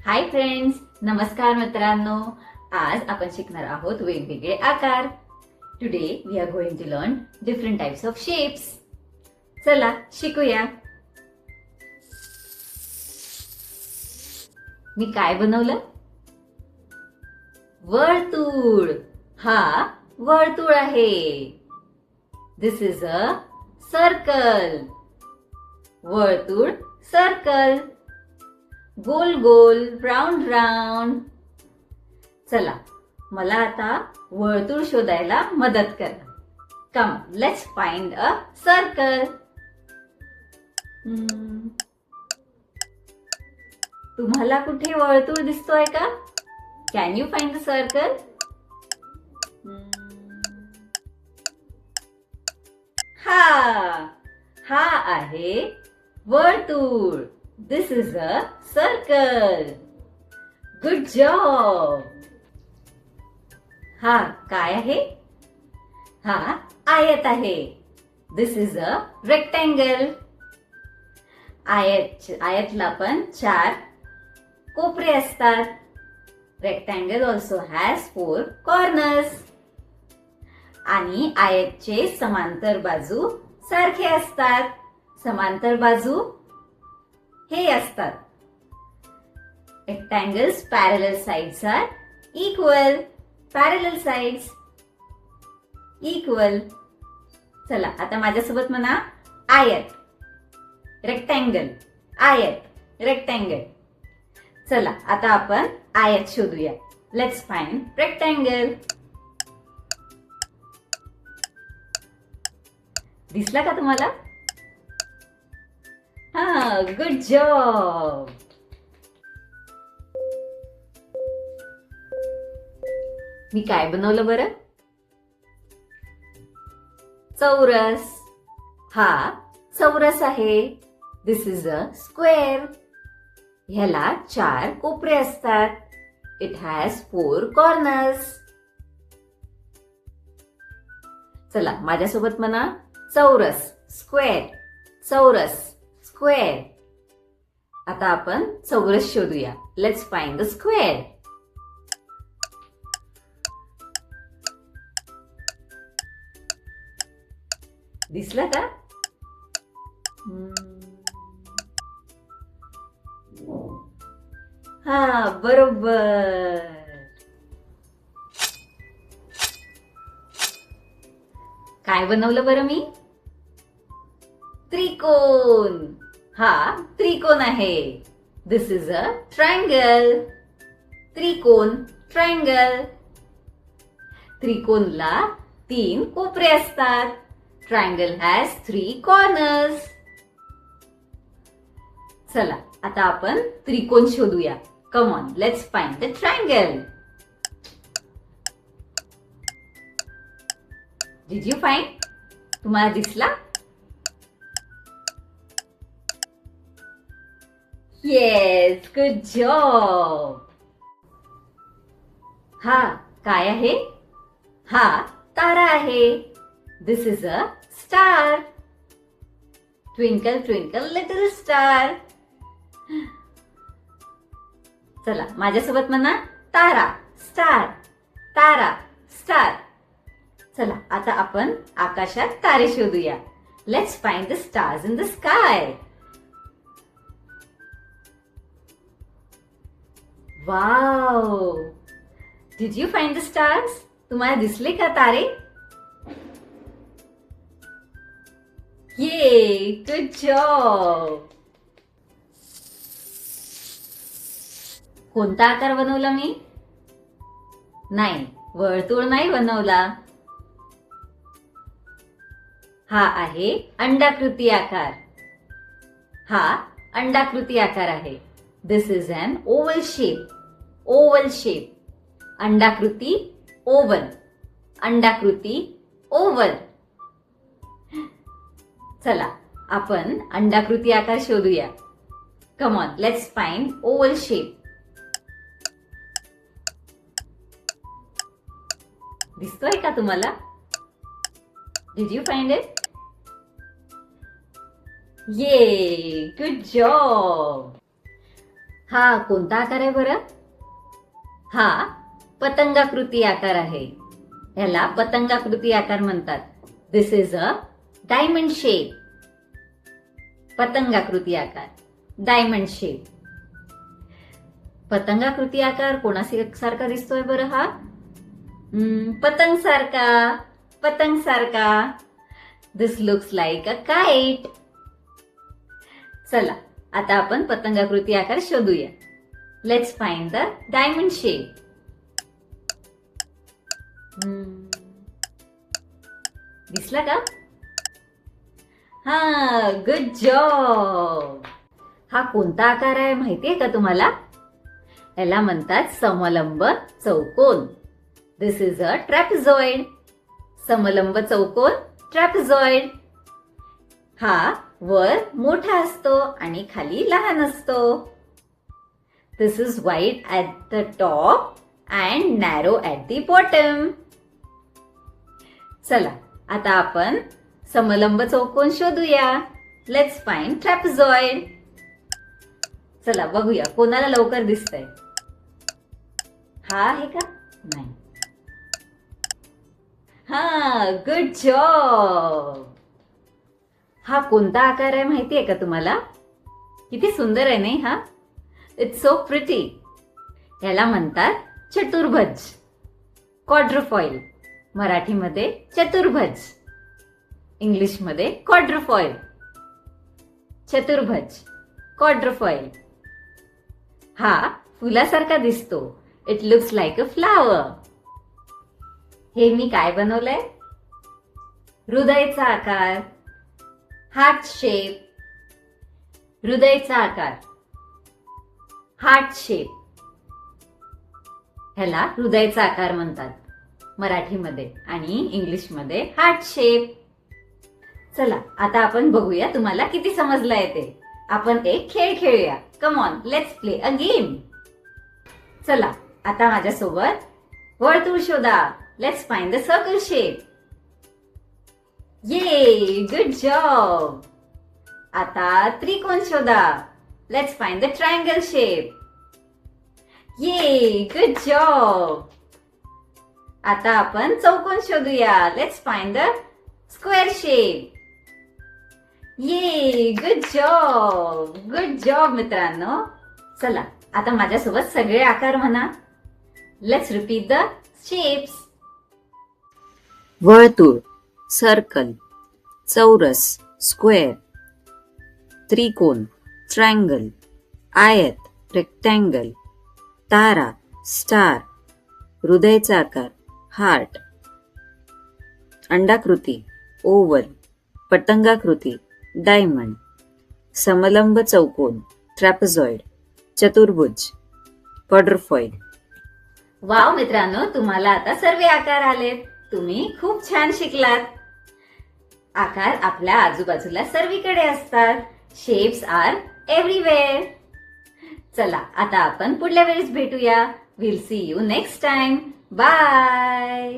Hi friends, नमस्कार मित्रांनो. आज आपण शिकणार आहोत वेगवेगळे आकार. Today we are going to learn different types of shapes. चला शिकूया. मी काय बनवलं? वर्तुळ. हा वर्तुळ आहे. This is a circle. वर्तुळ, सर्कल. गोल गोल, राऊंड राऊंड. चला मला आता वर्तुळ शोधायला मदत करा. Come let's find a circle. तुम्हाला कुठे वर्तुळ दिसतोय का? Can you find the circle? हा आहे वर्तुळ. This is a circle. Good job. हा काय आहे? हा आयत आहे. This is a rectangle. आयतला पण 4 कोपरे असतात. Rectangle also has 4 corners. आणि आयतचे समांतर बाजू सारखे असतात. समांतर बाजू हे असतात. Rectangles parallel sides are equal. Parallel sides equal. चला आता माझ्यासोबत म्हणा आयत, रेक्टँगल, आयत, रेक्टँगल. चला आता आपण आयत शोधूया. Let's find rectangle. दिसला का तुम्हाला? Good job. मी काय बनवलं बरं? चौरस. हा चौरस आहे. This is a square. ह्याला 4 कोपरे असतात. It has 4 corners. चला माझ्यासोबत म्हणा चौरस, स्क्वेअर, चौरस, स्क्वेअर. आता आपण चौरस शोधूया. Let's find the square. दिसला का? हा बरोबर. काय बनवलं बरं मी? त्रिकोण. हा त्रिकोण आहे. This is a triangle. त्रिकोण, ट्रायंगल. त्रिकोणला 3 कोपरे असतात. Triangle has 3 corners. चला आता आपण त्रिकोण शोधूया. Come on let's find the triangle. Did you find? तुम्हाला दिसला? Yes, good job. हा काय आहे? हा तारा आहे. This is a star. Twinkle twinkle little star. चला माझ्यासोबत म्हणा तारा, स्टार, तारा, स्टार. चला आता आपण आकाशात तारे शोधूया. Let's find the stars in the sky. Wow, did you find the stars? तुम्हाला दिसले का तारे? ये, गुड जॉब. कोणता आकार बनवला मी? नाही, वर्तुळ नाही बनवला. हा आहे अंडाकृती आकार. हा अंडाकृती आकार आहे. This is an oval shape. Oval shape. अंडाकृती, ओवल. अंडाकृती, ओवल. चला आपण अंडाकृती आकार शोधूया. Come on let's find oval shape. दिसतोय का तुम्हाला? Did you find it? Yeah, good job. हा कोणता आकार आहे बरं? हा पतंगाकृती आकार आहे. ह्याला पतंगाकृती आकार म्हणतात. दिस इज अ डायमंड शेप. पतंगाकृती आकार, डायमंड शेप. पतंगाकृती आकार कोणासारखा दिसतोय बरं हा? पतंग सारखा, पतंग सारखा. दिस लुक्स लाईक अ काइट. चला आता आपण पतंगाकृती आकार शोधूया. Let's find the diamond shape. दिसला का? हा, गुड जॉब. हा कोणता आकार आहे माहितीये का तुम्हाला? याला म्हणतात समलंब चौकोन. दिस इज अ ट्रॅपेझॉइड. समलंब चौकोन, ट्रॅपेझॉइड. हा वर मोठा असतो आणि खाली लहान असतो. This is wide at the top and narrow at the bottom. चला आता आपण समलंब चौकोन शोधूया. Let's find trapezoid. चला बघूया कोणाला लवकर दिसतंय. हा आहे का? नाही. हा, गुड जॉब. हा कोणता आकार आहे माहितीये का तुम्हाला? किती सुंदर आहे नाही हा? It's so pretty. याला म्हणतात चतुर्भुज, क्वाड्रफॉइल. मराठीमध्ये चतुर्भुज, इंग्लिशमध्ये क्वाड्रफॉइल. चतुर्भुज, क्वाड्रफॉइल. हा फुलासारखा दिसतो. It looks like a flower. हे मी काय बनवलंय? हृदयचा आकार, हार्ट शेप. हृदयचा आकार, हार्ट शेप. ह्याला हृदयचा आकार म्हणतात मराठीमध्ये आणि इंग्लिशमध्ये हार्ट शेप. चला आता आपण बघूया तुम्हाला किती समजलंय ते. आपण एक खेळ खेळूया. Come on, let's play a game. चला आता माझ्यासोबत वर्तुळ शोधा. Let's find the circle shape. Yeah, good job. आता त्रिकोण शोधा. Let's find the triangle shape. Yeah, good job. आता आपण चौकोन शोधूया. Let's find the square shape. Yeah, good job. Good job मित्रांनो. चला आता माझ्यासोबत सगळे आकार म्हणा. Let's repeat the shapes. वर्तुळ, सर्कल, चौरस, स्क्वेअर, त्रिकोण, ट्रायंगल, आयत, रेक्टँगल, तारा, स्टार, हृदयचा आकार, हार्ट, अंडाकृती, ओव्हल, पतंगाकृती, डायमंड, समलंब चौकोन, ट्रॅपेझॉइड, चतुर्भुज, क्वाड्रफॉइड. वाव मित्रांनो, तुम्हाला आता सर्व आकार आलेत. तुम्ही खूप छान शिकलात. आकार आपल्या आजूबाजूला सर्वीकडे असतात. Shapes are everywhere. चला आता आपण पुढल्या वेळेस भेटूया. Will see you next time. Bye.